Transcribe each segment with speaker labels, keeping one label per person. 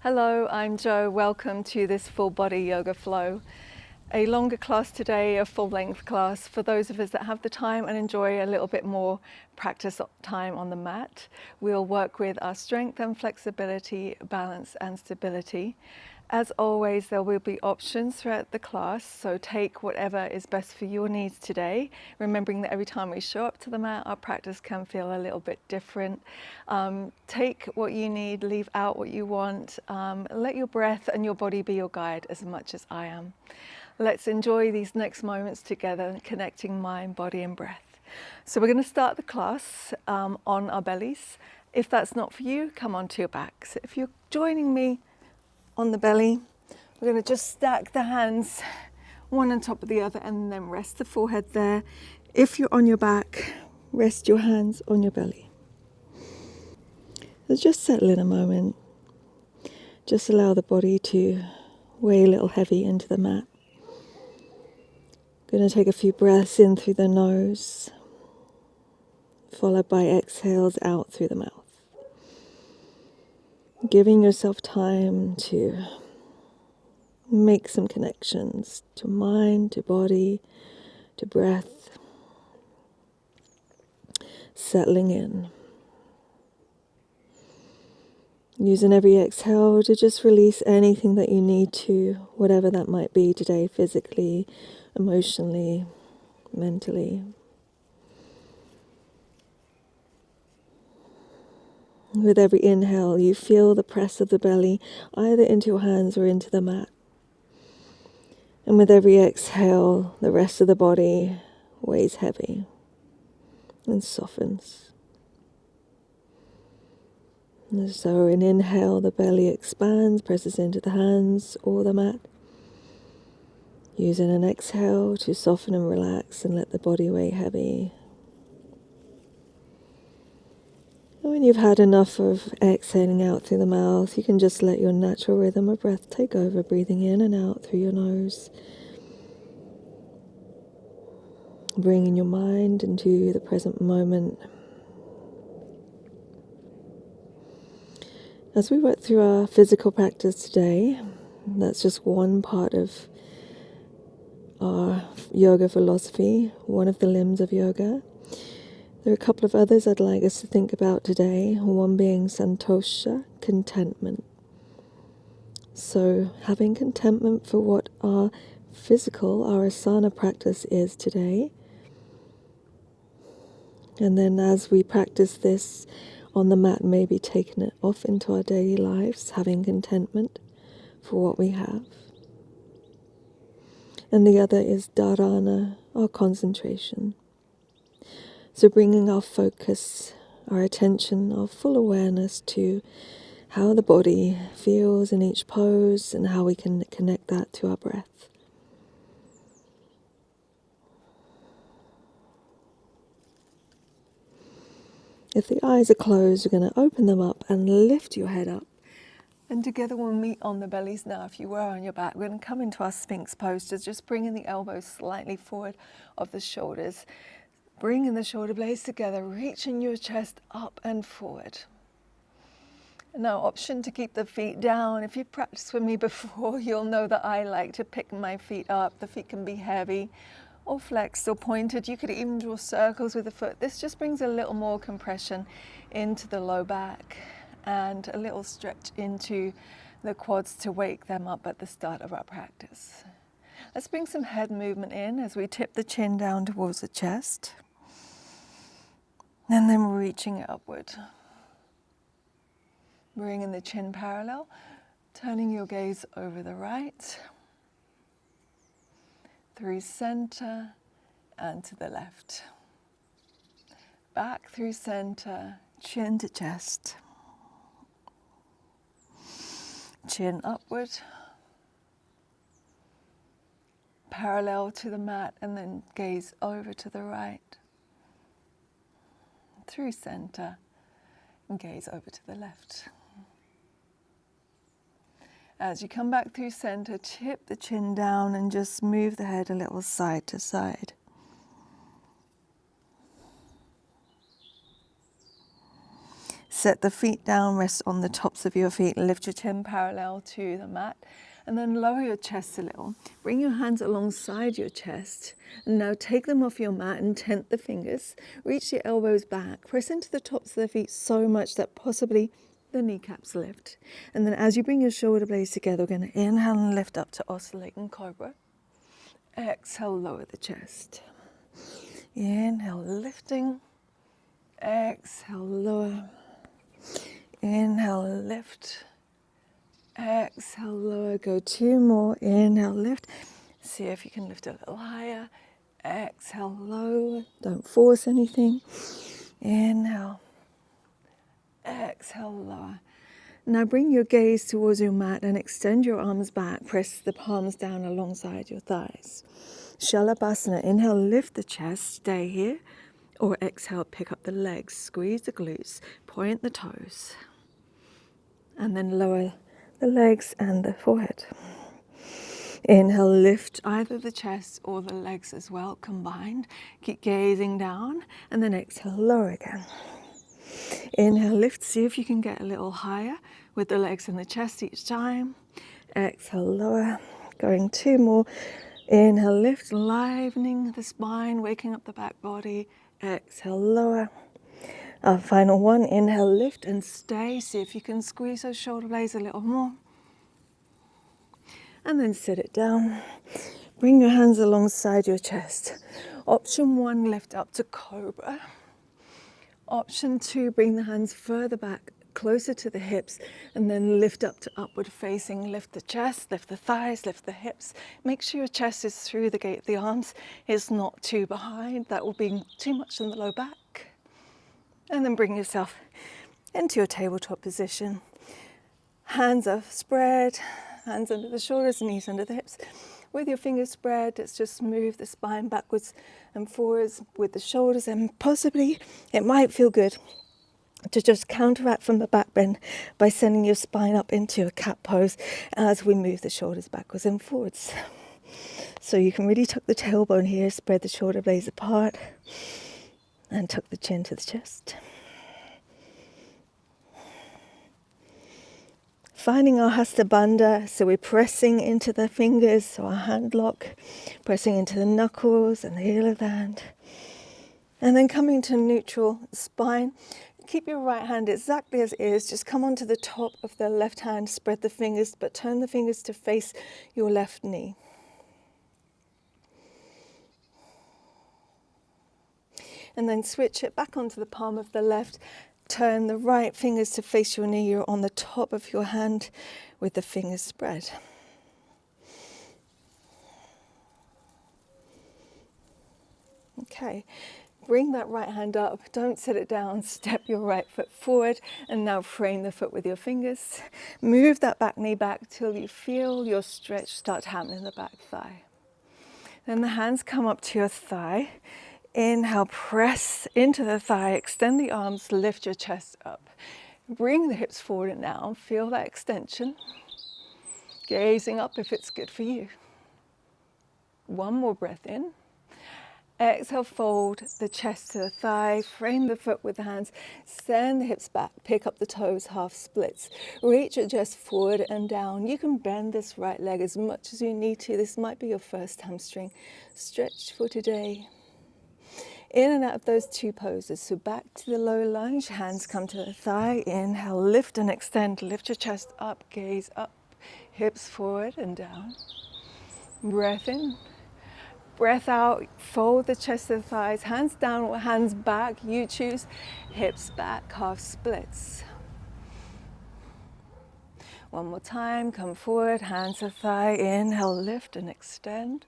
Speaker 1: Hello, I'm Jo. Welcome to this full body yoga flow. A longer class today, a full length class for those of us that have the time and enjoy a little bit more practice time on the mat. We'll work with our strength and flexibility, balance and stability. As always, there will be options throughout the class, so take whatever is best for your needs today, remembering that every time we show up to the mat, our practice can feel a little bit different. Take what you need, leave out what you want. Let your breath and your body be your guide as much as I am. Let's enjoy these next moments together, connecting mind, body and breath. So we're going to start the class on our bellies. If that's not for you, come onto your back. So if you're joining me on the belly, we're going to just stack the hands one on top of the other and then rest the forehead there. If you're on your back, rest your hands on your belly. So just settle in a moment. Just allow the body to weigh a little heavy into the mat. Going to take a few breaths in through the nose, followed by exhales out through the mouth. Giving yourself time to make some connections to mind, to body, to breath. Settling in. Using every exhale to just release anything that you need to, whatever that might be today, physically, emotionally, mentally. With every inhale, you feel the press of the belly, either into your hands or into the mat. And with every exhale, the rest of the body weighs heavy and softens. And so an inhale, the belly expands, presses into the hands or the mat. Using an exhale to soften and relax and let the body weigh heavy. And when you've had enough of exhaling out through the mouth, you can just let your natural rhythm of breath take over, breathing in and out through your nose. Bringing your mind into the present moment. As we work through our physical practice today, that's just one part of our yoga philosophy, one of the limbs of yoga. There are a couple of others I'd like us to think about today, one being santosha, contentment. So having contentment for what our physical, our asana practice is today. And then as we practice this on the mat, maybe taking it off into our daily lives, having contentment for what we have. And the other is dharana, our concentration. So bringing our focus, our attention, our full awareness to how the body feels in each pose and how we can connect that to our breath. If the eyes are closed, you're going to open them up and lift your head up. And together we'll meet on the bellies now. If you were on your back, we're going to come into our Sphinx postures, just bringing the elbows slightly forward of the shoulders. Bringing the shoulder blades together, reaching your chest up and forward. Now, option to keep the feet down. If you've practiced with me before, you'll know that I like to pick my feet up. The feet can be heavy or flexed or pointed. You could even draw circles with the foot. This just brings a little more compression into the low back and a little stretch into the quads to wake them up at the start of our practice. Let's bring some head movement in as we tip the chin down towards the chest. And then reaching it upward. Bringing the chin parallel, turning your gaze over the right, through center and to the left. Back through center, chin to chest. Chin upward, parallel to the mat, and then gaze over to the right. Through center and gaze over to the left. As you come back through center, tip the chin down and just move the head a little side to side. Set the feet down, rest on the tops of your feet, lift your chin parallel to the mat, and then lower your chest a little. Bring your hands alongside your chest, and now take them off your mat and tent the fingers. Reach your elbows back, press into the tops of the feet so much that possibly the kneecaps lift. And then as you bring your shoulder blades together, we're going to inhale and lift up to oscillating cobra. Exhale, lower the chest. Inhale, lifting. Exhale, lower. Inhale, lift. Exhale, lower. Go 2 more. Inhale, lift. See if you can lift a little higher. Exhale, lower. Don't force anything. Inhale. Exhale, lower. Now bring your gaze towards your mat and extend your arms back. Press the palms down alongside your thighs. Shalabhasana. Inhale, lift the chest. Stay here. Or exhale, pick up the legs. Squeeze the glutes. Point the toes. And then lower the legs and the forehead. Inhale, lift either the chest or the legs as well, combined. Keep gazing down, and then exhale, lower again. Inhale, lift, see if you can get a little higher with the legs and the chest each time. Exhale, lower, going 2 more. Inhale, lift, livening the spine, waking up the back body. Exhale, lower. Our final one, inhale, lift and stay. See if you can squeeze those shoulder blades a little more. And then sit it down. Bring your hands alongside your chest. Option 1, lift up to cobra. Option 2, bring the hands further back, closer to the hips, and then lift up to upward facing. Lift the chest, lift the thighs, lift the hips. Make sure your chest is through the gate of the arms. It's not too behind. That will be too much in the low back. And then bring yourself into your tabletop position. Hands are spread, hands under the shoulders, knees under the hips. With your fingers spread, let's just move the spine backwards and forwards with the shoulders, and possibly it might feel good to just counteract from the back bend by sending your spine up into a cat pose as we move the shoulders backwards and forwards. So you can really tuck the tailbone here, spread the shoulder blades apart, and tuck the chin to the chest. Finding our Hasta Bandha, so we're pressing into the fingers, so our hand lock, pressing into the knuckles and the heel of the hand. And then coming to neutral spine, keep your right hand exactly as it is, just come onto the top of the left hand, spread the fingers, but turn the fingers to face your left knee. And then switch it back onto the palm of the left. Turn the right fingers to face your knee. You're on the top of your hand with the fingers spread. Okay, bring that right hand up. Don't sit it down. Step your right foot forward and now frame the foot with your fingers. Move that back knee back till you feel your stretch start to happen in the back thigh. Then the hands come up to your thigh. Inhale, press into the thigh, extend the arms, lift your chest up. Bring the hips forward and down, feel that extension. Gazing up if it's good for you. 1 more breath in. Exhale, fold the chest to the thigh, frame the foot with the hands, send the hips back, pick up the toes, half splits. Reach your chest forward and down. You can bend this right leg as much as you need to. This might be your first hamstring stretch for today. In and out of those 2 poses. So back to the low lunge, hands come to the thigh. Inhale, lift and extend. Lift your chest up, gaze up, hips forward and down. Breath in, breath out, fold the chest to the thighs, hands down or hands back, you choose. Hips back, half splits. 1 more time, come forward, hands to thigh. Inhale, lift and extend.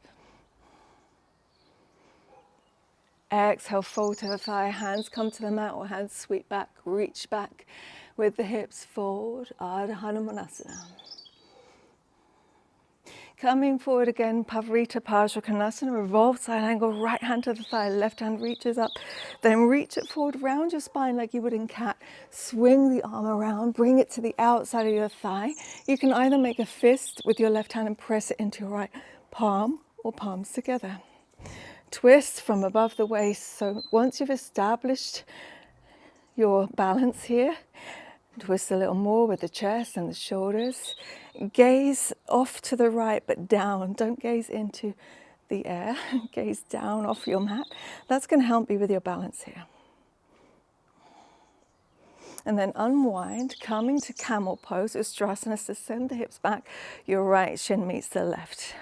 Speaker 1: Exhale, fold to the thigh, hands come to the mat or hands sweep back, reach back with the hips, fold, Ardha Hanumanasana. Coming forward again, Pavarita Parsvakonasana, revolve side angle, right hand to the thigh, left hand reaches up, then reach it forward, round your spine like you would in cat, swing the arm around, bring it to the outside of your thigh. You can either make a fist with your left hand and press it into your right palm or palms together. Twist from above the waist. So once you've established your balance here. Twist a little more with the chest and the shoulders. Gaze off to the right, but down. Don't gaze into the air. Gaze down off your mat. That's going to help you with your balance here. And then unwind, coming to camel pose, Ustrasana, to send the hips back. Your right shin meets the left.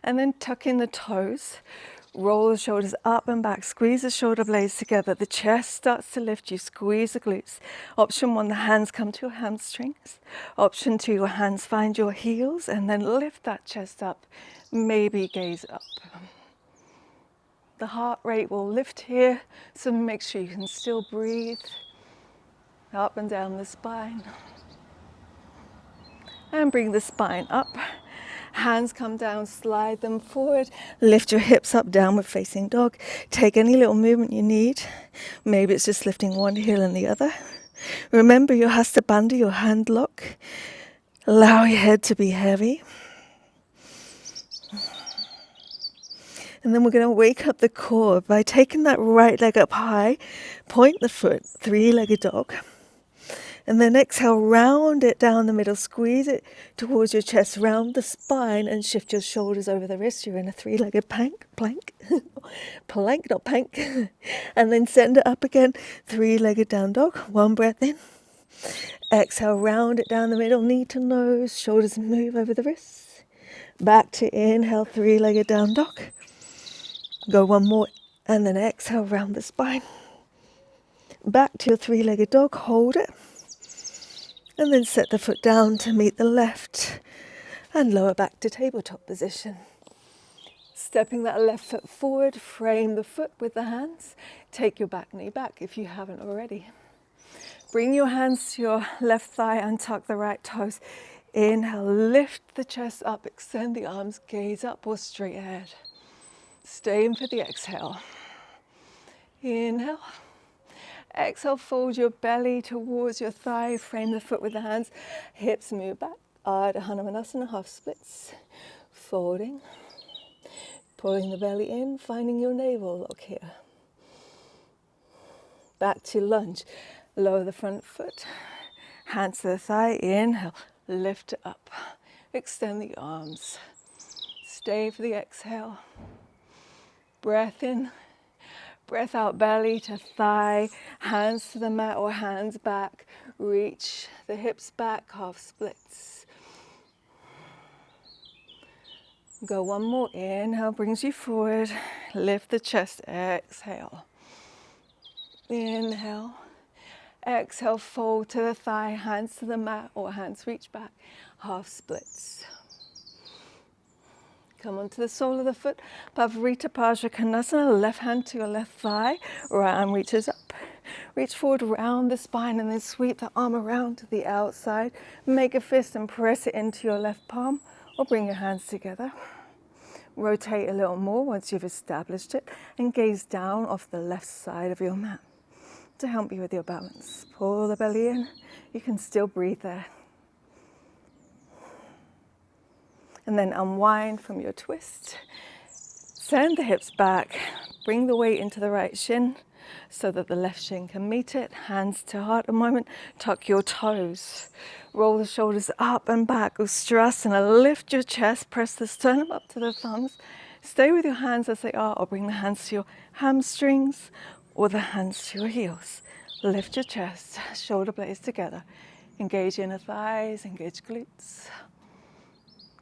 Speaker 1: And then tuck in the toes. Roll the shoulders up and back, squeeze the shoulder blades together. The chest starts to lift, you squeeze the glutes. Option 1, the hands come to your hamstrings. Option 2, your hands find your heels and then lift that chest up, maybe gaze up. The heart rate will lift here, so make sure you can still breathe. Up and down the spine. And bring the spine up. Hands come down, slide them forward. Lift your hips up, downward facing dog. Take any little movement you need. Maybe it's just lifting one heel and the other. Remember your Hasta Bandha, your hand lock. Allow your head to be heavy. And then we're going to wake up the core by taking that right leg up high. Point the foot, three-legged dog. And then exhale, round it down the middle, squeeze it towards your chest, round the spine and shift your shoulders over the wrists. You're in a three-legged plank, not pank. And then send it up again, three-legged down dog. One breath in. Exhale, round it down the middle, knee to nose, shoulders move over the wrists. Back to inhale, three-legged down dog. Go one more, and then exhale, round the spine. Back to your three-legged dog, hold it. And then set the foot down to meet the left and lower back to tabletop position. Stepping that left foot forward, frame the foot with the hands. Take your back knee back if you haven't already. Bring your hands to your left thigh and tuck the right toes. Inhale, lift the chest up, extend the arms, gaze up or straight ahead. Stay in for the exhale. Inhale. Exhale, fold your belly towards your thigh, frame the foot with the hands, hips move back, Ardha Hanumanasana, half splits, folding, pulling the belly in, finding your navel lock here. Back to lunge, lower the front foot, hands to the thigh, inhale, lift it up, extend the arms, stay for the exhale, breath in. Breath out, belly to thigh, hands to the mat or hands back. Reach the hips back, half splits. Go one more. Inhale brings you forward. Lift the chest, exhale. Inhale. Exhale, fold to the thigh, hands to the mat or hands reach back, half splits. Come onto the sole of the foot, Pavarita Pajra Konasana, left hand to your left thigh, right arm reaches up. Reach forward, round the spine and then sweep the arm around to the outside. Make a fist and press it into your left palm or bring your hands together. Rotate a little more once you've established it and gaze down off the left side of your mat to help you with your balance. Pull the belly in, you can still breathe there. And then unwind from your twist. Send the hips back. Bring the weight into the right shin so that the left shin can meet it. Hands to heart a moment. Tuck your toes. Roll the shoulders up and back. Ustrasana. Lift your chest. Press the sternum up to the thumbs. Stay with your hands as they are or bring the hands to your hamstrings or the hands to your heels. Lift your chest. Shoulder blades together. Engage inner thighs. Engage glutes.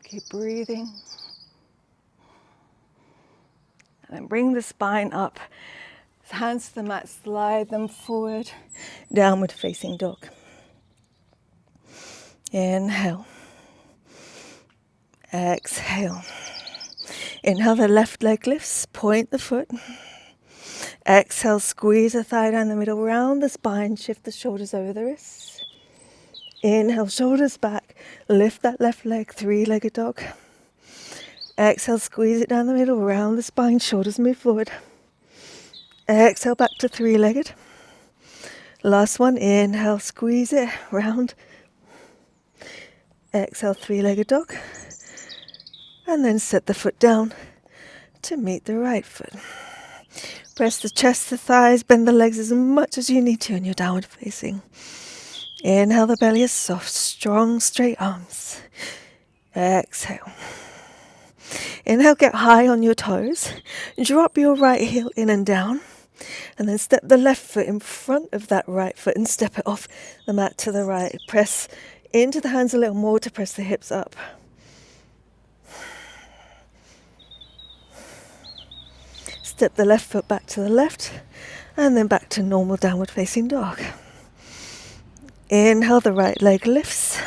Speaker 1: Keep breathing. And then bring the spine up. Hands to the mat, slide them forward. Downward facing dog. Inhale. Exhale. Inhale, the left leg lifts, point the foot. Exhale, squeeze the thigh down the middle, round the spine, shift the shoulders over the wrists. Inhale, shoulders back, lift that left leg, three-legged dog. Exhale, squeeze it down the middle, round the spine, shoulders move forward. Exhale, back to three-legged. Last one, inhale, squeeze it, round. Exhale, three-legged dog. And then set the foot down to meet the right foot.
Speaker 2: Press the chest, the thighs, bend the legs as much as you need to in your downward facing. Inhale, the belly is soft, strong, straight arms. Exhale. Inhale, get high on your toes. Drop your right heel in and down. And then step the left foot in front of that right foot and step it off the mat to the right. Press into the hands a little more to press the hips up. Step the left foot back to the left and then back to normal downward facing dog. Inhale, the right leg lifts.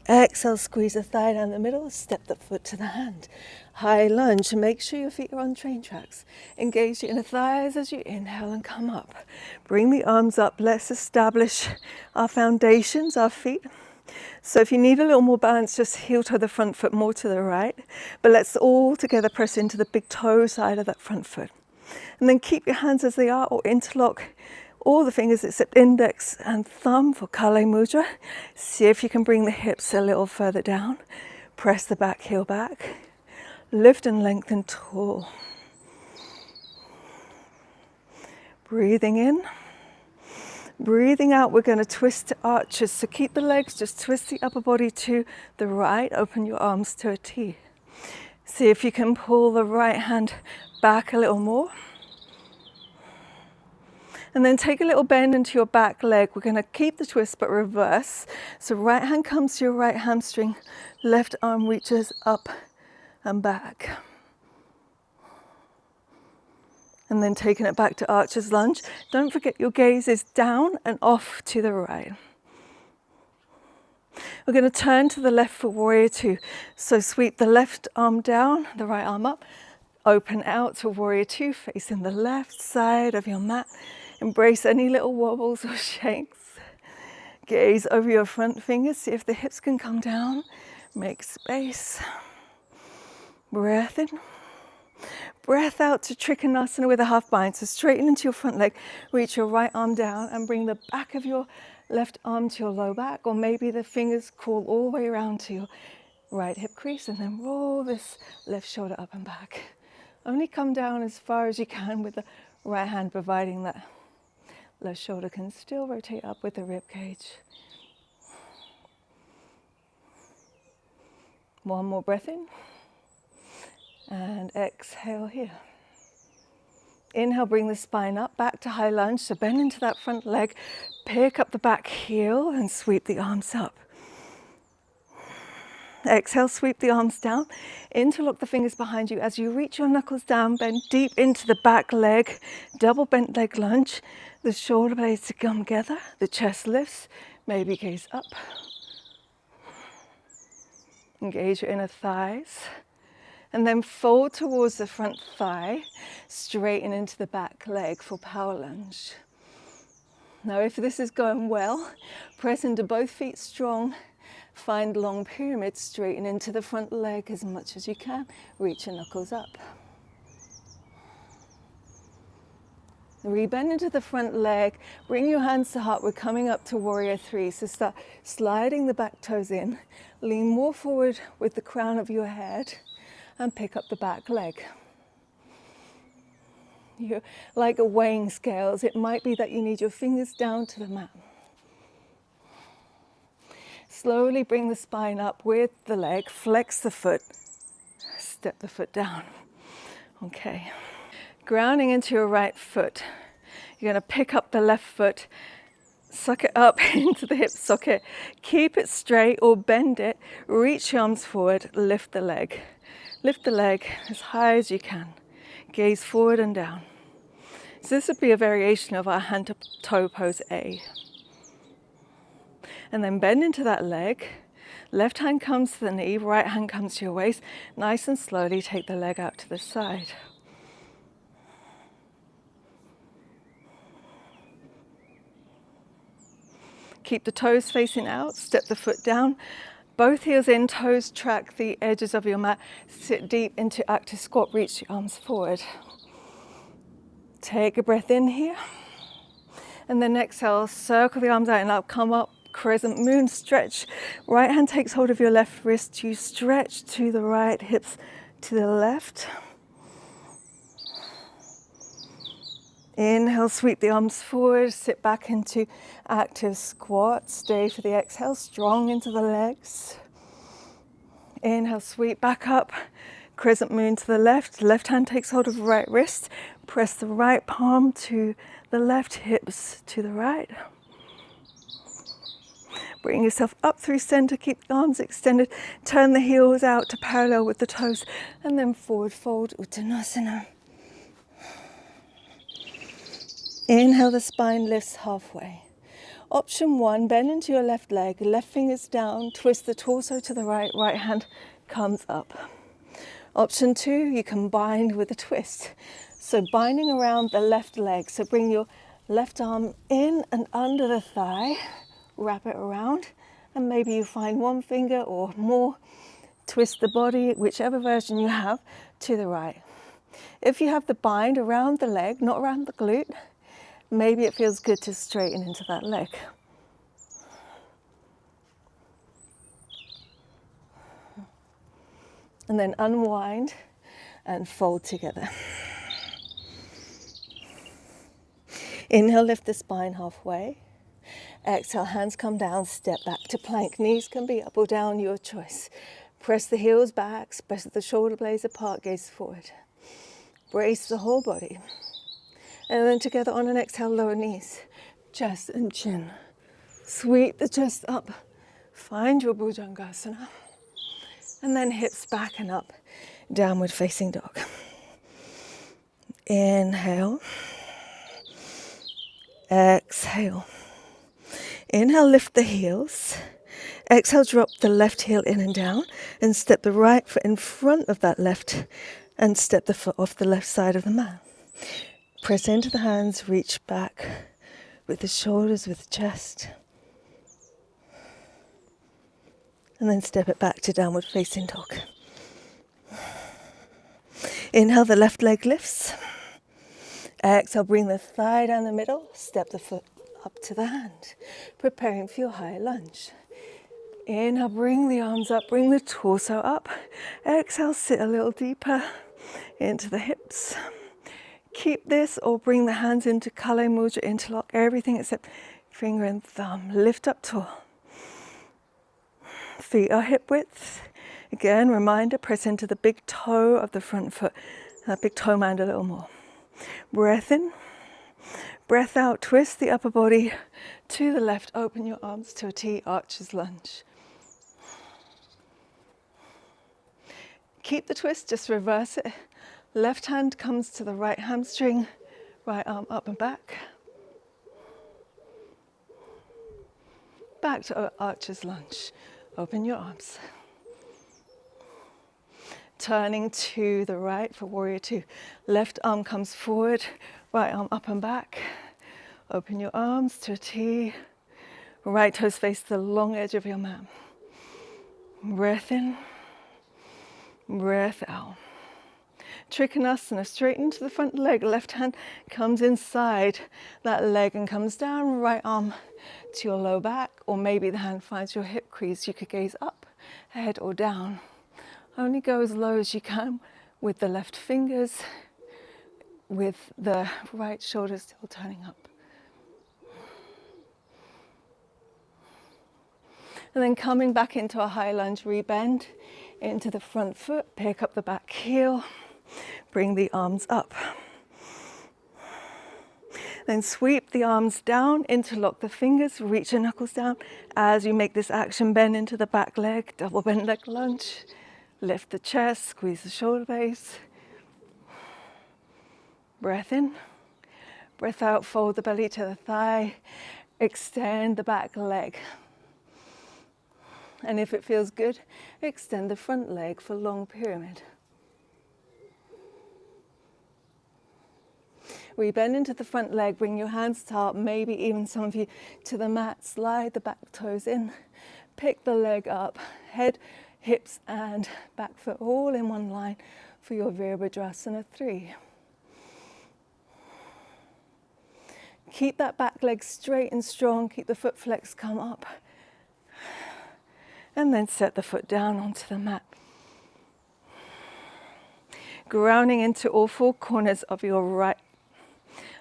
Speaker 2: Exhale, squeeze the thigh down the middle, step the foot to the hand. High lunge, make sure your feet are on train tracks. Engage your inner thighs as you inhale and come up. Bring the arms up, let's establish our foundations, our feet. So if you need a little more balance, just heel toe the front foot more to the right. But let's all together press into the big toe side of that front foot. And then keep your hands as they are or interlock all the fingers except index and thumb for Kale Mudra. See if you can bring the hips a little further down. Press the back heel back. Lift and lengthen tall. Breathing in. Breathing out, we're going to twist to arches. So keep the legs, just twist the upper body to the right. Open your arms to a T. See if you can pull the right hand back a little more. And then take a little bend into your back leg. We're going to keep the twist but reverse. So right hand comes to your right hamstring. Left arm reaches up and back. And then taking it back to archer's lunge. Don't forget your gaze is down and off to the right. We're going to turn to the left for warrior two. So sweep the left arm down, the right arm up. Open out to warrior two, facing the left side of your mat. Embrace any little wobbles or shakes. Gaze over your front fingers, see if the hips can come down. Make space. Breath in. Breath out to Trikonasana with a half bind. So straighten into your front leg, reach your right arm down and bring the back of your left arm to your low back, or maybe the fingers crawl all the way around to your right hip crease and then roll this left shoulder up and back. Only come down as far as you can with the right hand, providing that left shoulder can still rotate up with the rib cage. One more breath in. And exhale here. Inhale, bring the spine up, back to high lunge. So bend into that front leg, pick up the back heel and sweep the arms up. Exhale, sweep the arms down. Interlock the fingers behind you. As you reach your knuckles down, bend deep into the back leg. Double bent leg lunge. The shoulder blades to come together. The chest lifts. Maybe gaze up. Engage your inner thighs. And then fold towards the front thigh. Straighten into the back leg for power lunge. Now if this is going well, press into both feet strong. Find long pyramid, straighten into the front leg as much as you can. Reach your knuckles up. Rebend into the front leg. Bring your hands to heart. We're coming up to warrior three. So start sliding the back toes in. Lean more forward with the crown of your head and pick up the back leg. You're like a weighing scales. It might be that you need your fingers down to the mat. Slowly bring the spine up with the leg, flex the foot, step the foot down. Okay. Grounding into your right foot. You're going to pick up the left foot, suck it up into the hip socket, keep it straight or bend it, reach your arms forward, lift the leg. Lift the leg as high as you can. Gaze forward and down. So this would be a variation of our hand to toe pose A. And then bend into that leg. Left hand comes to the knee, right hand comes to your waist. Nice and slowly take the leg out to the side. Keep the toes facing out, step the foot down. Both heels in, toes track the edges of your mat. Sit deep into active squat, reach your arms forward. Take a breath in here. And then exhale, circle the arms out and now come up. Crescent moon, stretch. Right hand takes hold of your left wrist. You stretch to the right, hips to the left. Inhale, sweep the arms forward, sit back into active squat. Stay for the exhale, strong into the legs. Inhale, sweep back up, crescent moon to the left. Left hand takes hold of the right wrist. Press the right palm to the left, hips to the right. Bring yourself up through center, keep the arms extended. Turn the heels out to parallel with the toes, and then forward fold, Uttanasana. Inhale, the spine lifts halfway. Option 1, bend into your left leg, left fingers down, twist the torso to the right, right hand comes up. Option 2, you can bind with a twist. So binding around the left leg, so bring your left arm in and under the thigh, wrap it around, and maybe you find one finger or more, twist the body, whichever version you have, to the right. If you have the bind around the leg, not around the glute, maybe it feels good to straighten into that leg. And then unwind and fold together. Inhale, lift the spine halfway. Exhale, hands come down, step back to plank. Knees can be up or down, your choice. Press the heels back, press the shoulder blades apart, gaze forward. Brace the whole body. And then together on an exhale, lower knees, chest and chin. Sweep the chest up. Find your Bhujangasana. And then hips back and up, downward facing dog. Inhale. Exhale. Inhale, lift the heels. Exhale, drop the left heel in and down, and step the right foot in front of that left, and step the foot off the left side of the mat. Press into the hands, reach back with the shoulders, with the chest. And then step it back to downward facing dog. Inhale, the left leg lifts. Exhale, bring the thigh down the middle, step the foot up to the hand, preparing for your high lunge. Inhale, bring the arms up, bring the torso up. Exhale, sit a little deeper into the hips. Keep this or bring the hands into Kale Mudra, interlock everything except finger and thumb. Lift up tall. Feet are hip width. Again, reminder, press into the big toe of the front foot. That big toe mound a little more. Breath in. Breath out, twist the upper body to the left. Open your arms to a T, archer's lunge. Keep the twist, just reverse it. Left hand comes to the right hamstring, right arm up and back. Back to archer's lunge. Open your arms. Turning to the right for warrior 2. Left arm comes forward, right arm up and back. Open your arms to a T. Right toes face the long edge of your mat. Breath in, breath out. Trikonasana, straighten to the front leg. Left hand comes inside that leg and comes down. Right arm to your low back, or maybe the hand finds your hip crease. You could gaze up, head or down. Only go as low as you can with the left fingers, with the right shoulder still turning up. And then coming back into a high lunge, rebend into the front foot, pick up the back heel, bring the arms up. Then sweep the arms down, interlock the fingers, reach your knuckles down. As you make this action, bend into the back leg, double bend leg lunge. Lift the chest, squeeze the shoulder blades. Breath in. Breath out, fold the belly to the thigh. Extend the back leg. And if it feels good, extend the front leg for long pyramid. We bend into the front leg, bring your hands to heart, maybe even some of you to the mat. Slide the back toes in. Pick the leg up. Head, hips and back foot all in one line for your Virabhadrasana 3. Keep that back leg straight and strong. Keep the foot flex, come up. And then set the foot down onto the mat. Grounding into all four corners of your right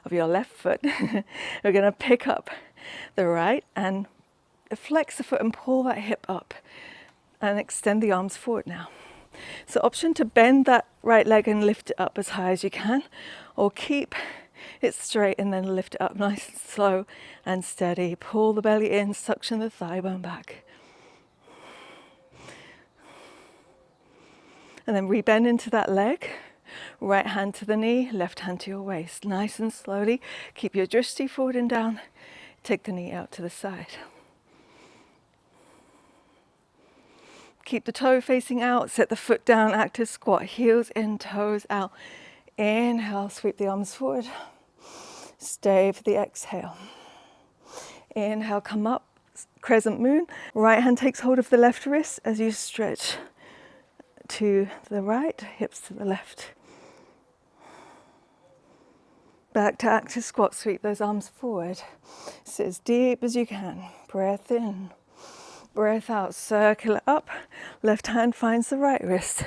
Speaker 2: of your left foot. We're going to pick up the right and flex the foot and pull that hip up and extend the arms forward now. So option to bend that right leg and lift it up as high as you can, or keep it straight and then lift it up nice and slow and steady. Pull the belly in, suction the thigh bone back. And then rebend into that leg. Right hand to the knee, left hand to your waist. Nice and slowly. Keep your drishti forward and down. Take the knee out to the side. Keep the toe facing out. Set the foot down. Active squat. Heels in, toes out. Inhale, sweep the arms forward. Stay for the exhale. Inhale, come up. Crescent moon. Right hand takes hold of the left wrist as you stretch to the right, hips to the left. Back to active squat, sweep those arms forward. Sit as deep as you can. Breath in, breath out, circle it up. Left hand finds the right wrist.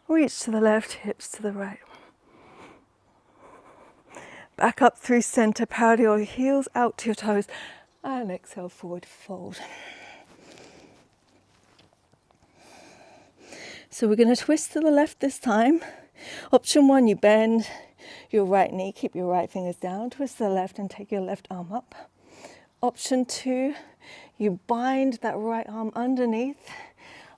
Speaker 2: Reach to the left, hips to the right. Back up through center, parallel your heels out to your toes. And exhale, forward fold. So we're going to twist to the left this time. Option 1, you bend your right knee, keep your right fingers down, twist to the left and take your left arm up. Option 2, you bind that right arm underneath.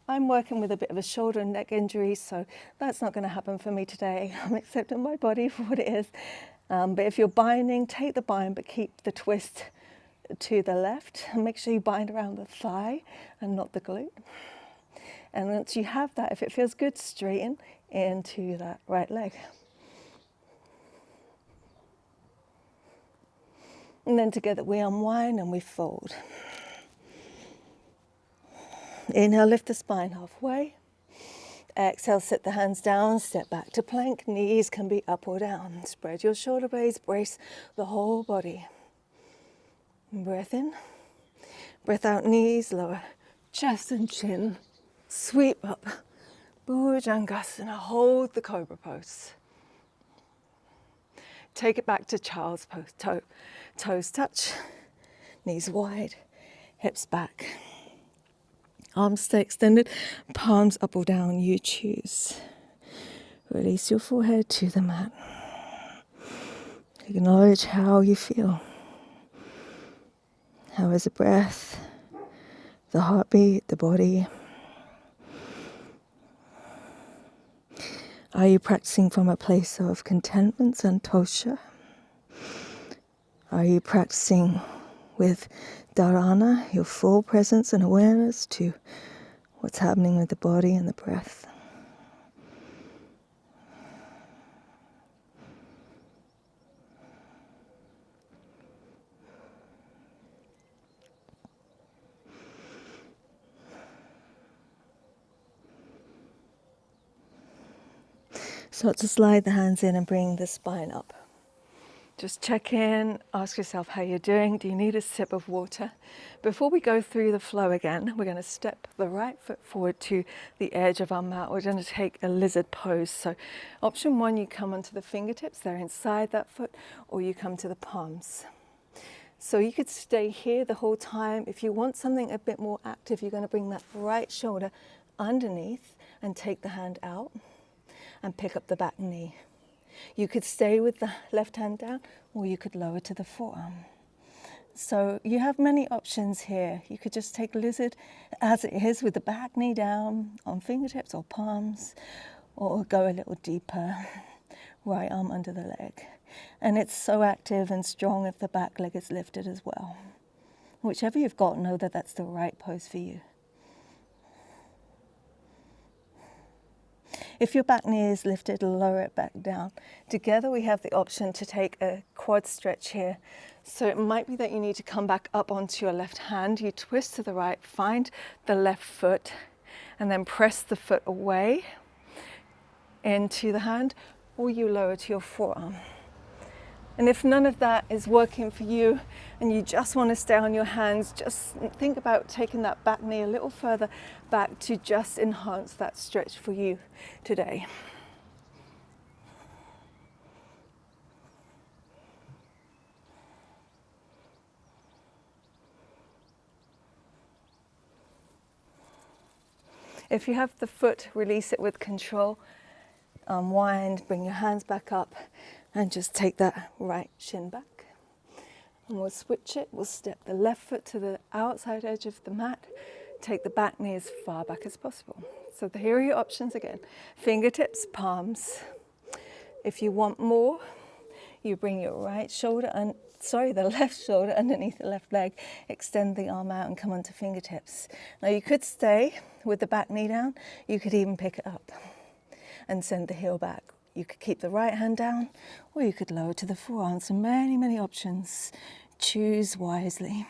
Speaker 2: I'm working with a bit of a shoulder and neck injury, so that's not going to happen for me today. I'm accepting my body for what it is. But if you're binding, take the bind, but keep the twist to the left. And make sure you bind around the thigh and not the glute. And once you have that, if it feels good, straighten into that right leg. And then together we unwind and we fold. Inhale, lift the spine halfway. Exhale, sit the hands down, step back to plank. Knees can be up or down. Spread your shoulder blades, brace the whole body. Breath in. Breath out, knees lower, chest and chin. Sweep up, Bhujangasana, hold the cobra pose. Take it back to child's pose, toes touch, knees wide, hips back. Arms stay extended, palms up or down, you choose. Release your forehead to the mat. Acknowledge how you feel. How is the breath, the heartbeat, the body? Are you practicing from a place of contentment, santosha? Are you practicing with dharana, your full presence and awareness to what's happening with the body and the breath? Start to slide the hands in and bring the spine up. Just check in, ask yourself how you're doing. Do you need a sip of water? Before we go through the flow again, we're going to step the right foot forward to the edge of our mat. We're going to take a lizard pose. So option 1, you come onto the fingertips, they're inside that foot, or you come to the palms. So you could stay here the whole time. If you want something a bit more active, you're going to bring that right shoulder underneath and take the hand out and pick up the back knee. You could stay with the left hand down, or you could lower to the forearm. So you have many options here. You could just take lizard as it is with the back knee down on fingertips or palms, or go a little deeper, right arm under the leg. And it's so active and strong if the back leg is lifted as well. Whichever you've got, know that that's the right pose for you. If your back knee is lifted, lower it back down. Together we have the option to take a quad stretch here. So it might be that you need to come back up onto your left hand. You twist to the right, find the left foot, and then press the foot away into the hand, or you lower to your forearm. And if none of that is working for you and you just want to stay on your hands, just think about taking that back knee a little further back to just enhance that stretch for you today. If you have the foot, release it with control. Unwind, bring your hands back up, and just take that right shin back. And we'll switch it. We'll step the left foot to the outside edge of the mat. Take the back knee as far back as possible. So here are your options again. Fingertips, palms. If you want more, you bring your right shoulder and the left shoulder underneath the left leg, extend the arm out and come onto fingertips. Now you could stay with the back knee down, you could even pick it up and send the heel back. You could keep the right hand down, or you could lower to the forearms. So many, many options. Choose wisely.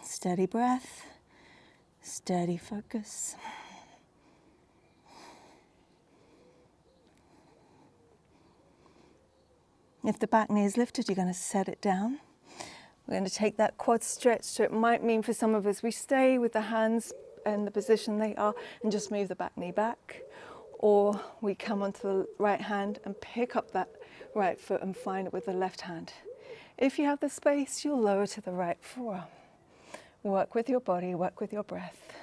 Speaker 2: Steady breath, steady focus. If the back knee is lifted, you're going to set it down. We're going to take that quad stretch. So it might mean for some of us, we stay with the hands in the position they are and just move the back knee back. Or we come onto the right hand and pick up that right foot and find it with the left hand. If you have the space, you'll lower to the right forearm. Work with your body, work with your breath.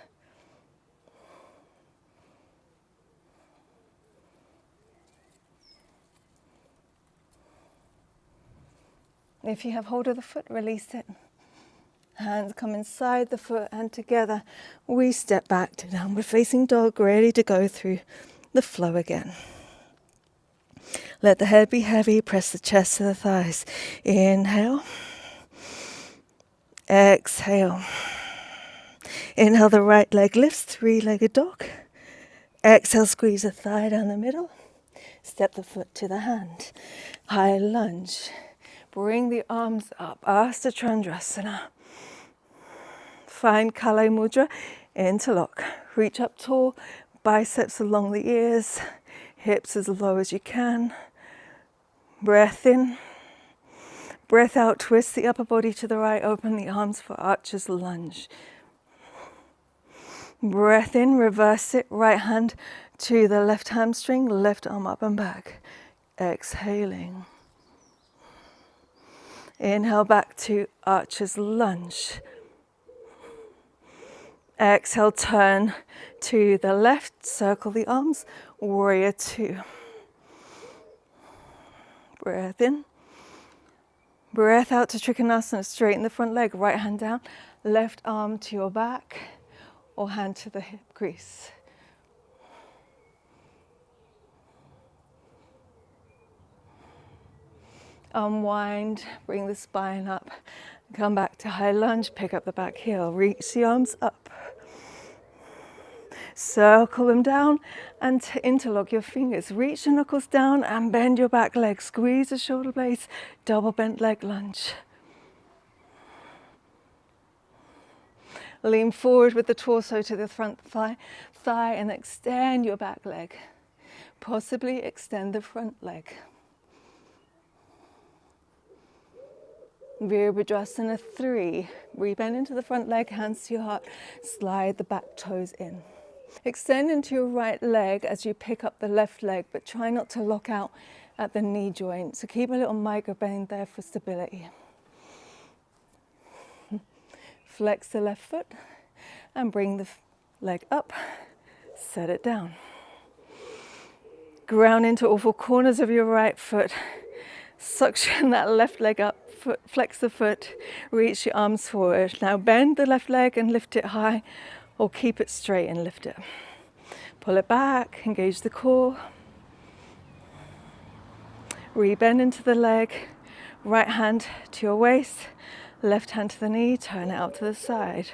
Speaker 2: If you have hold of the foot, release it. Hands come inside the foot and together we step back to downward facing dog, ready to go through the flow again. Let the head be heavy, press the chest to the thighs. Inhale. Exhale. Inhale, the right leg lifts, three-legged dog. Exhale, squeeze the thigh down the middle. Step the foot to the hand. High lunge. Bring the arms up, Asta Chandrasana. Find Kala Mudra, interlock. Reach up tall, biceps along the ears, hips as low as you can. Breath in. Breath out, twist the upper body to the right, open the arms for archer's lunge. Breath in, reverse it, right hand to the left hamstring, left arm up and back. Exhaling. Inhale back to archer's lunge. Exhale, turn to the left, circle the arms, warrior two. Breath in. Breath out to Trikonasana, straighten the front leg, right hand down, left arm to your back or hand to the hip crease. Unwind, bring the spine up, come back to high lunge, pick up the back heel, reach the arms up. Circle them down and interlock your fingers. Reach the knuckles down and bend your back leg. Squeeze the shoulder blades, double bent leg lunge. Lean forward with the torso to the front thigh and extend your back leg. Possibly extend the front leg. Virabhadrasana 3. Rebend into the front leg, hands to your heart. Slide the back toes in. Extend into your right leg as you pick up the left leg, but try not to lock out at the knee joint. So keep a little micro bend there for stability. Flex the left foot and bring the leg up. Set it down. Ground into all four corners of your right foot. Suction that left leg up. Flex the foot, reach your arms forward. Now bend the left leg and lift it high, or keep it straight and lift it. Pull it back, engage the core. Rebend into the leg, right hand to your waist, left hand to the knee, turn it out to the side.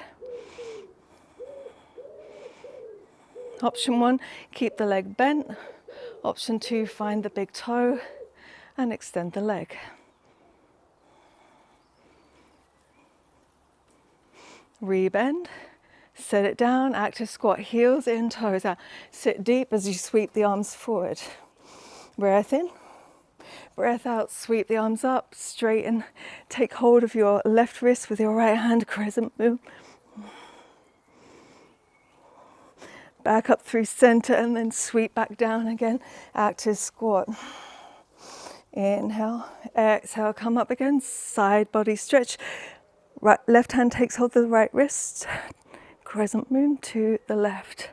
Speaker 2: Option 1, keep the leg bent. Option 2, find the big toe and extend the leg. Rebend, set it down, active squat, heels in, toes out. Sit deep as you sweep the arms forward. Breath in, breath out, sweep the arms up, straighten. Take hold of your left wrist with your right hand, crescent moon. Back up through center and then sweep back down again, active squat. Inhale, exhale, come up again, side body stretch. Right, left hand takes hold of the right wrist, crescent moon to the left.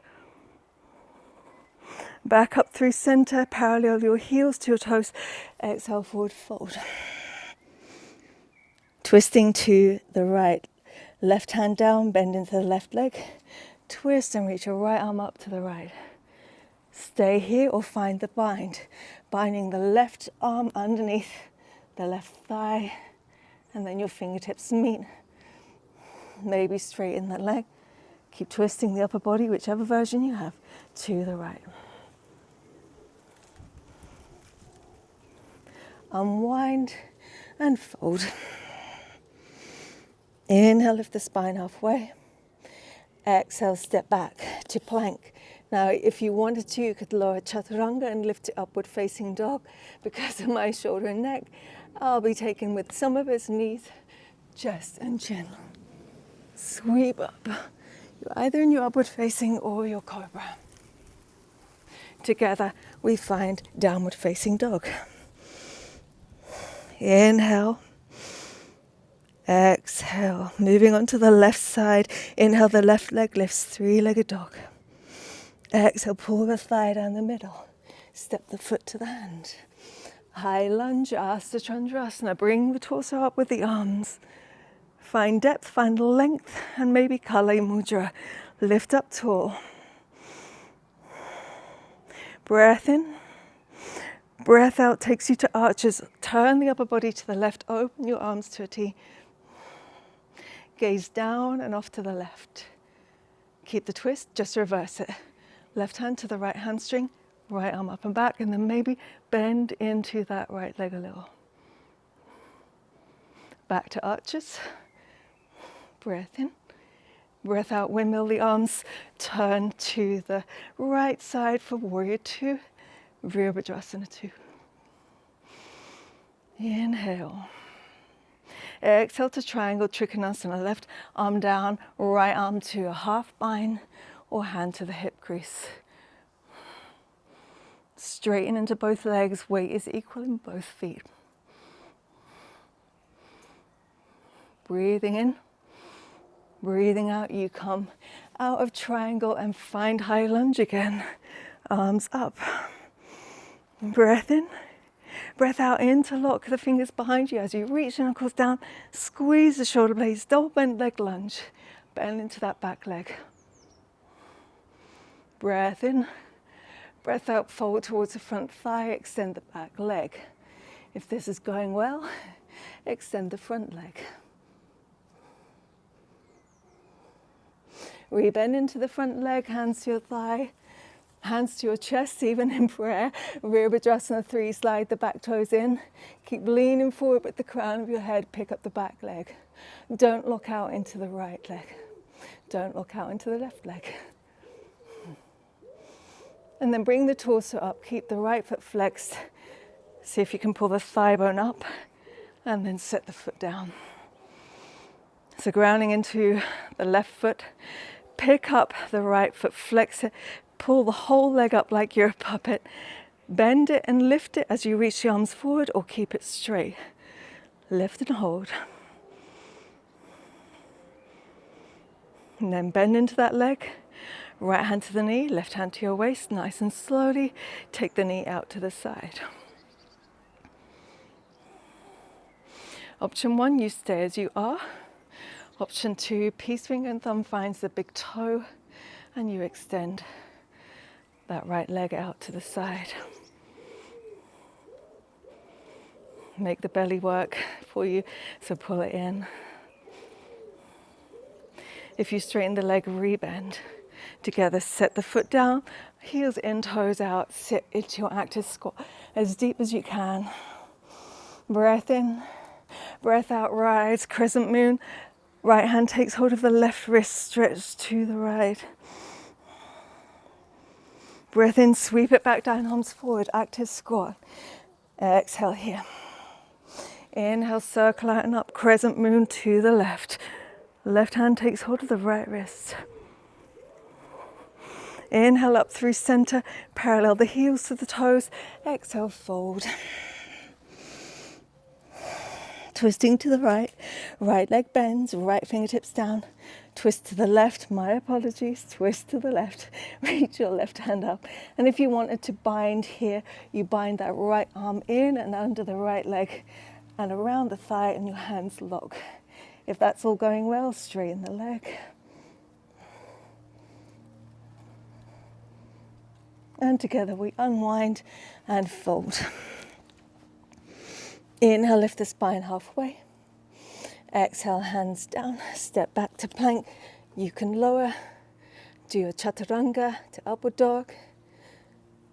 Speaker 2: Back up through center, parallel your heels to your toes. Exhale, forward fold. Twisting to the right. Left hand down, bend into the left leg. Twist and reach your right arm up to the right. Stay here or find the bind. Binding the left arm underneath the left thigh, and then your fingertips meet. Maybe straighten the leg. Keep twisting the upper body, whichever version you have, to the right. Unwind and fold. Inhale, lift the spine halfway. Exhale, step back to plank. Now, if you wanted to, you could lower chaturanga and lift it upward facing dog. Because of my shoulder and neck, I'll be taking with some of his knees, chest and chin. Sweep up. You're either in your upward facing or your cobra. Together, we find downward facing dog. Inhale. Exhale. Moving on to the left side. Inhale, the left leg lifts, three-legged dog. Exhale, pull the thigh down the middle. Step the foot to the hand. High lunge, Asta Chandrasana. Bring the torso up with the arms. Find depth, find length, and maybe Kali Mudra. Lift up tall. Breath in. Breath out takes you to arches. Turn the upper body to the left. Open your arms to a T. Gaze down and off to the left. Keep the twist, just reverse it. Left hand to the right hamstring, right arm up and back, and then maybe bend into that right leg a little. Back to arches. Breath in. Breath out, windmill the arms. Turn to the right side for warrior two. Virabhadrasana 2. Inhale. Exhale to triangle trikonasana. Left arm down, right arm to a half bind or hand to the hip crease. Straighten into both legs. Weight is equal in both feet. Breathing in. Breathing out, you come out of triangle and find high lunge again. Arms up. Breath in. Breath out, interlock the fingers behind you as you reach the knuckles down. Squeeze the shoulder blades, double bent leg lunge. Bend into that back leg. Breath in. Breath out, fold towards the front thigh, extend the back leg. If this is going well, extend the front leg. Rebend into the front leg, hands to your thigh, hands to your chest, even in prayer. Virabhadrasana 3, slide the back toes in. Keep leaning forward with the crown of your head, pick up the back leg. Don't lock out into the right leg. Don't lock out into the left leg. And then bring the torso up, keep the right foot flexed. See if you can pull the thigh bone up and then set the foot down. So grounding into the left foot, pick up the right foot, flex it, pull the whole leg up like you're a puppet. Bend it and lift it as you reach the arms forward or keep it straight. Lift and hold. And then bend into that leg. Right hand to the knee, left hand to your waist. Nice and slowly take the knee out to the side. Option 1, you stay as you are. Option 2, peace finger and thumb finds the big toe and you extend that right leg out to the side. Make the belly work for you, so pull it in. If you straighten the leg, rebend. Together, set the foot down, heels in, toes out, sit into your active squat as deep as you can. Breath in, breath out, rise, crescent moon. Right hand takes hold of the left wrist, stretch to the right. Breath in, sweep it back down, arms forward, active squat. Exhale here. Inhale, circle out and up, crescent moon to the left. Left hand takes hold of the right wrist. Inhale up through center, parallel the heels to the toes. Exhale, fold. Twisting to the right, right leg bends, right fingertips down. twist to the left, my apologies, twist to the left, reach your left hand up. And if you wanted to bind here, you bind that right arm in and under the right leg and around the thigh, and your hands lock. If that's all going well, straighten the leg. And together we unwind and fold. Inhale, lift the spine halfway. Exhale, hands down, step back to plank. You can lower, do your chaturanga to upward dog,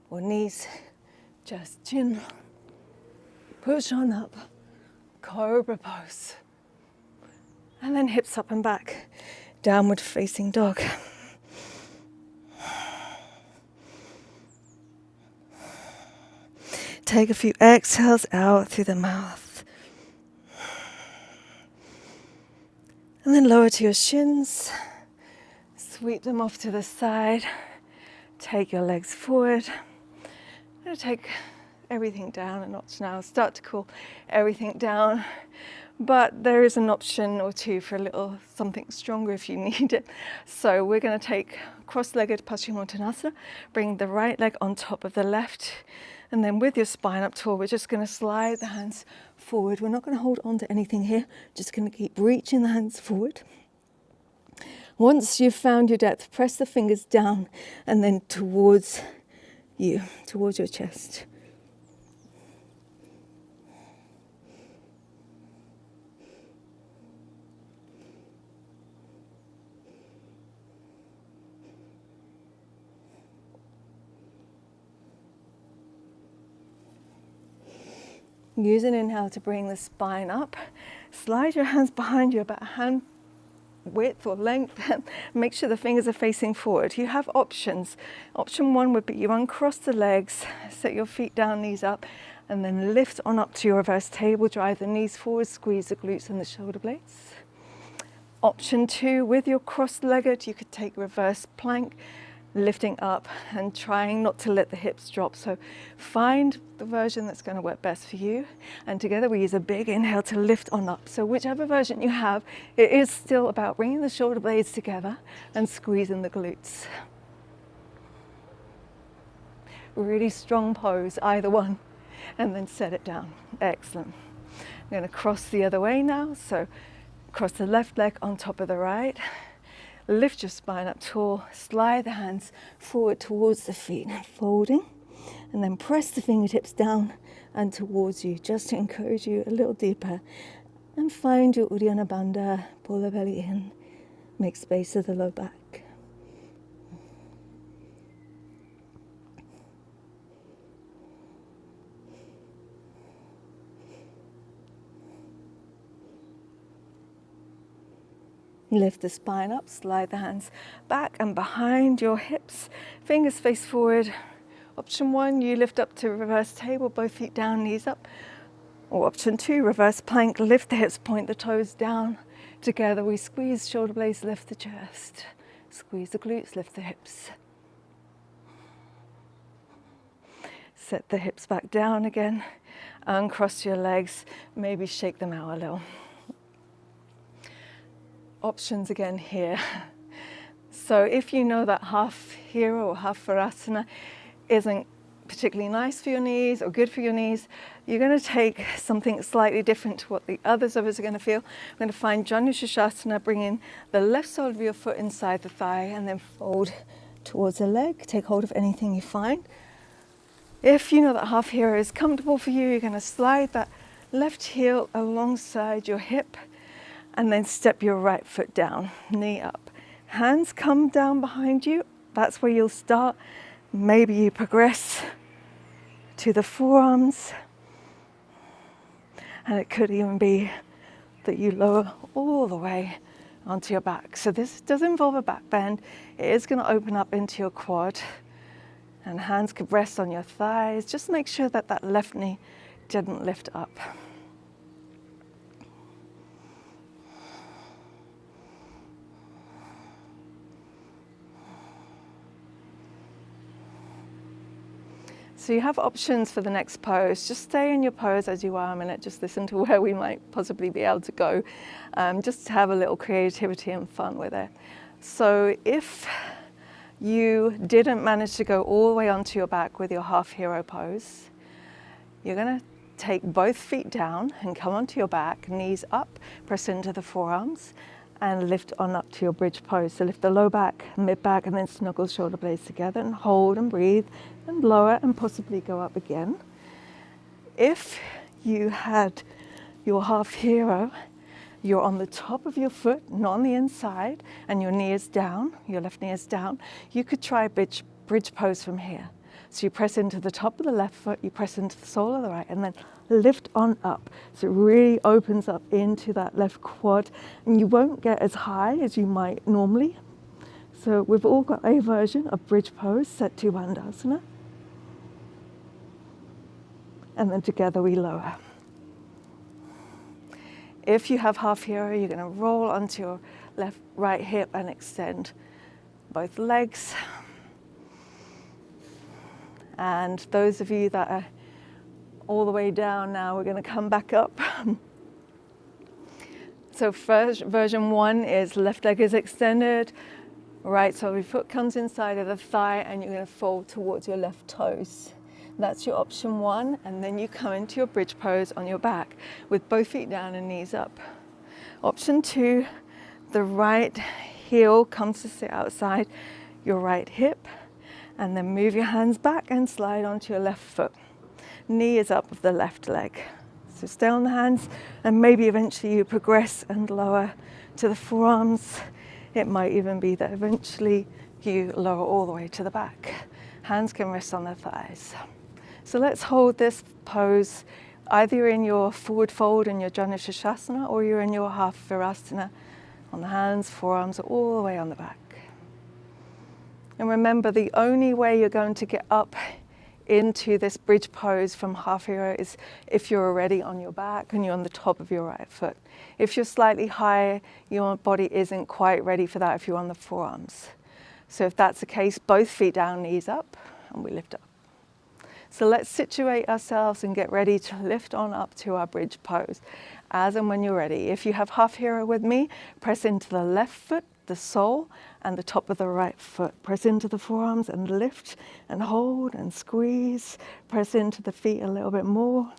Speaker 2: or knees, just chin, push on up, cobra pose. And then hips up and back, downward facing dog. Take a few exhales out through the mouth. And then lower to your shins, sweep them off to the side, take your legs forward. I'm going to take everything down a notch now, start to cool everything down, but there is an option or two for a little something stronger if you need it. So we're going to take cross-legged Paschimottanasana, bring the right leg on top of the left, and then with your spine up tall, we're just going to slide the hands forward. We're not going to hold on to anything here, just going to keep reaching the hands forward. Once you've found your depth, press the fingers down and then towards you, towards your chest. Use an inhale to bring the spine up. Slide your hands behind you about a hand width or length. Make sure the fingers are facing forward. You have options. Option one would be you uncross the legs, set your feet down, knees up, and then lift on up to your reverse table. Drive the knees forward, squeeze the glutes and the shoulder blades. Option two, with your cross-legged, you could take reverse plank, lifting up and trying not to let the hips drop. So find the version that's going to work best for you. And together we use a big inhale to lift on up. So whichever version you have, it is still about bringing the shoulder blades together and squeezing the glutes. Really strong pose, either one, and then set it down. Excellent. I'm going to cross the other way now. So cross the left leg on top of the right. Lift your spine up tall, slide the hands forward towards the feet, folding, and then press the fingertips down and towards you, just to encourage you a little deeper. And find your Uddiyana Bandha, pull the belly in, make space of the low back. Lift the spine up, slide the hands back and behind your hips, fingers face forward. Option one, you lift up to reverse table, both feet down, knees up. Or option two, reverse plank, lift the hips, point the toes down. Together we squeeze shoulder blades, lift the chest. Squeeze the glutes, lift the hips. Set the hips back down again, uncross your legs, maybe shake them out a little. Options again here. So if you know that half hero or half Virasana isn't particularly nice for your knees or good for your knees, you're going to take something slightly different to what the others of us are going to feel. We're going to find Janu Shasana, bring in the left sole of your foot inside the thigh and then fold towards the leg. Take hold of anything you find. If you know that half hero is comfortable for you, you're going to slide that left heel alongside your hip and then step your right foot down, knee up. Hands come down behind you. That's where you'll start. Maybe you progress to the forearms. And it could even be that you lower all the way onto your back. So this does involve a back bend. It is going to open up into your quad. And hands could rest on your thighs. Just make sure that that left knee didn't lift up.
Speaker 1: So you have options for the next pose. Just stay in your pose as you are a minute, just listen to where we might possibly be able to go. Just have a little creativity and fun with it. So if you didn't manage to go all the way onto your back with your half hero pose, you're going to take both feet down and come onto your back, knees up, press into the forearms, and lift on up to your bridge pose. So lift the low back, mid back, and then snuggle shoulder blades together and hold and breathe and lower and possibly go up again. If you had your half hero, you're on the top of your foot, not on the inside, and your knee is down, your left knee is down. You could try bridge pose from here. So you press into the top of the left foot, you press into the sole of the right, and then lift on up. So it really opens up into that left quad, and you won't get as high as you might normally. So we've all got a version of bridge pose, set to Bandhasana. And then together we lower. If you have half hero, you're going to roll onto your right hip and extend both legs. And those of you that are all the way down now, we're going to come back up. So first, version 1 is left leg is extended, right sole of your foot comes inside of the thigh, and you're going to fold towards your left toes. That's your option 1, and then you come into your bridge pose on your back with both feet down and knees up. Option 2, the right heel comes to sit outside your right hip, and then move your hands back and slide onto your left foot. Knee is up of the left leg. So stay on the hands, and maybe eventually you progress and lower to the forearms. It might even be that eventually you lower all the way to the back. Hands can rest on the thighs. So let's hold this pose. Either you're in your forward fold in your Janushirasana, or you're in your half Virasana on the hands, forearms are all the way on the back. And remember, the only way you're going to get up into this bridge pose from half hero is if you're already on your back and you're on the top of your right foot. If you're slightly higher, your body isn't quite ready for that if you're on the forearms. So if that's the case, both feet down, knees up, and we lift up. So let's situate ourselves and get ready to lift on up to our bridge pose as and when you're ready. If you have half hero with me, press into the left foot, the sole, and the top of the right foot. Press into the forearms and lift and hold and squeeze. Press into the feet a little bit more.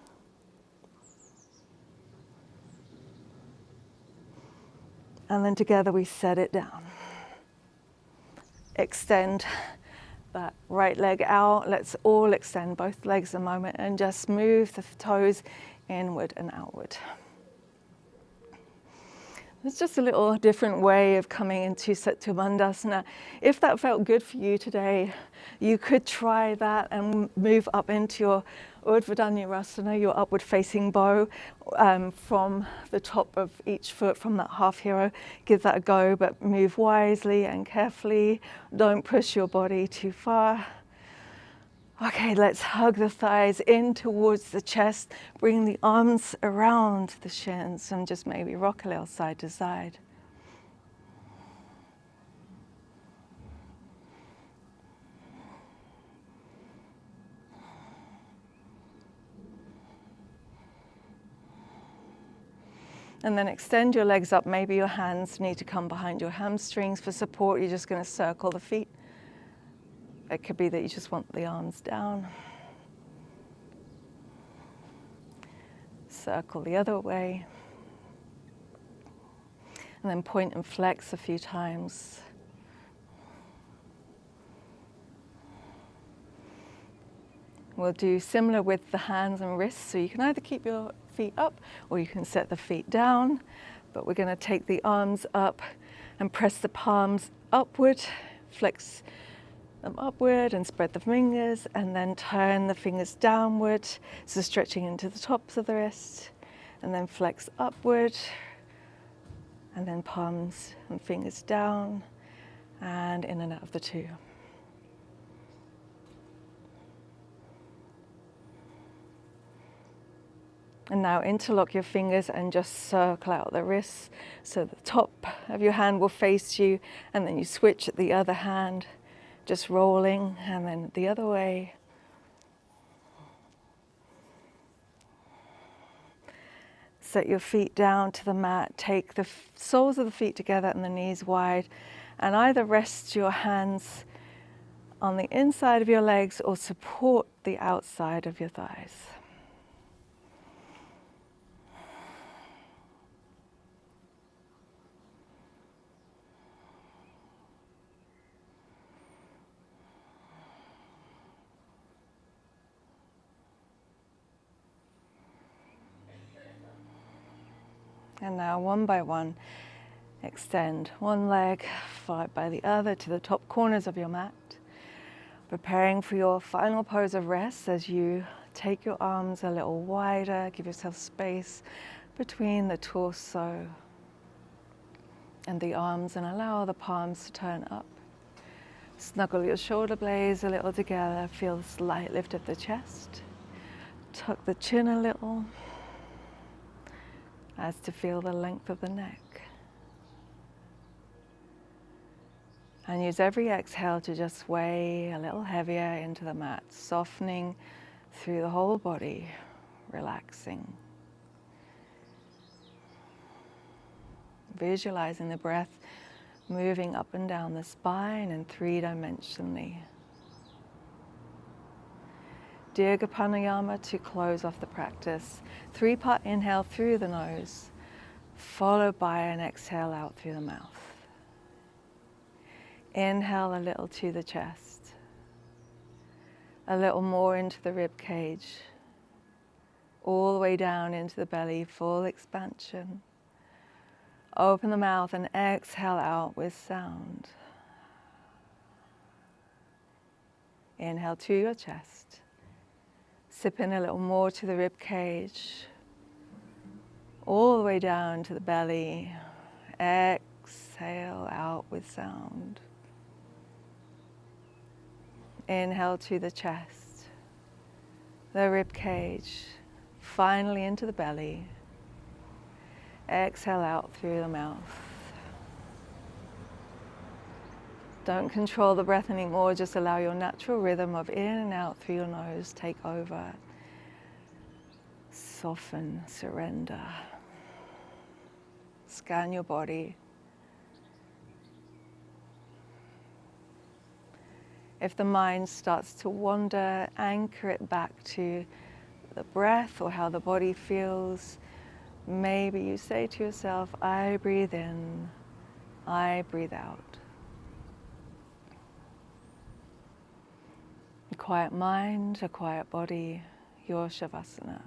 Speaker 1: And then together we set it down. Extend that right leg out. Let's all extend both legs a moment and just move the toes inward and outward. It's just a little different way of coming into Setu Bandhasana. If that felt good for you today, you could try that and move up into your Urdhva Dhanurasana, your upward facing bow, from the top of each foot from that half hero. Give that a go, but move wisely and carefully. Don't push your body too far. Okay, let's hug the thighs in towards the chest. Bring the arms around the shins and just maybe rock a little side to side. And then extend your legs up. Maybe your hands need to come behind your hamstrings for support. You're just going to circle the feet. It could be that you just want the arms down. Circle the other way. And then point and flex a few times. We'll do similar with the hands and wrists. So you can either keep your feet up or you can set the feet down. But we're going to take the arms up and press the palms upward. Flex them upward and spread the fingers, and then turn the fingers downward, so stretching into the tops of the wrist, and then flex upward, and then palms and fingers down, and in and out of the two. And now interlock your fingers and just circle out the wrists, so the top of your hand will face you, and then you switch at the other hand, just rolling, and then the other way.
Speaker 2: set your feet down to the mat. Take the soles of the feet together and the knees wide, and either rest your hands on the inside of your legs or support the outside of your thighs. And now one by one, extend one leg followed by the other to the top corners of your mat, preparing for your final pose of rest as you take your arms a little wider, give yourself space between the torso and the arms and allow the palms to turn up. Snuggle your shoulder blades a little together, feel the slight lift of the chest, tuck the chin a little, as to feel the length of the neck. And use every exhale to just sway a little heavier into the mat, softening through the whole body, relaxing. Visualizing the breath moving up and down the spine and three-dimensionally. Dirga Pranayama to close off the practice. 3-part inhale through the nose, followed by an exhale out through the mouth. Inhale a little to the chest, a little more into the rib cage, all the way down into the belly, full expansion. Open the mouth and exhale out with sound. Inhale to your chest. Sip in a little more to the rib cage, all the way down to the belly. Exhale out with sound. Inhale to the chest, the rib cage, finally into the belly. Exhale out through the mouth. Don't control the breath anymore, just allow your natural rhythm of in and out through your nose take over. Soften, surrender. Scan your body. If the mind starts to wander, anchor it back to the breath or how the body feels. Maybe you say to yourself, I breathe in, I breathe out. A quiet mind, a quiet body, your Shavasana.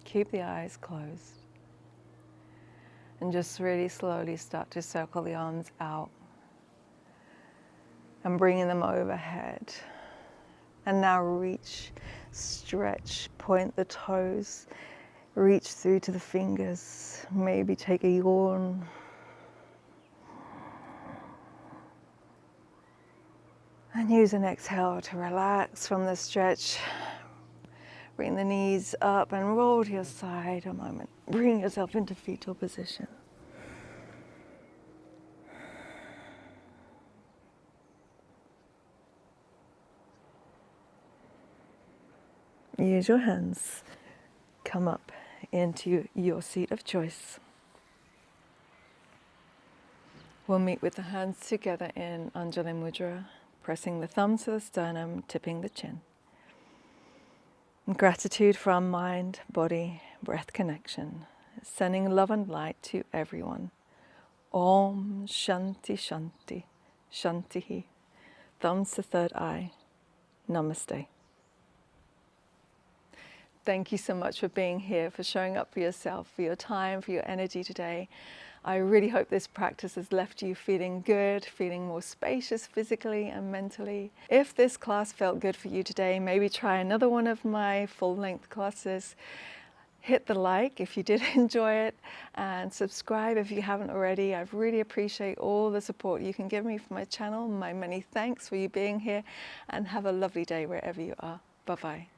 Speaker 2: Keep the eyes closed. And just really slowly start to circle the arms out and bringing them overhead. And now reach, stretch, point the toes, reach through to the fingers. Maybe take a yawn. And use an exhale to relax from the stretch. Bring the knees up and roll to your side a moment. Bring yourself into fetal position. use your hands. Come up into your seat of choice. We'll meet with the hands together in Anjali Mudra, pressing the thumbs to the sternum, tipping the chin. And gratitude for our mind, body, breath connection, sending love and light to everyone. Om Shanti Shanti Shantihi. Thumbs to third eye. Namaste. Thank you so much for being here, for showing up for yourself, for your time, for your energy today. I really hope this practice has left you feeling good, feeling more spacious physically and mentally. If this class felt good for you today, maybe try another one of my full-length classes. Hit the like if you did enjoy it, and subscribe if you haven't already. I really appreciate all the support you can give me for my channel. My many thanks for you being here, and have a lovely day wherever you are. Bye-bye.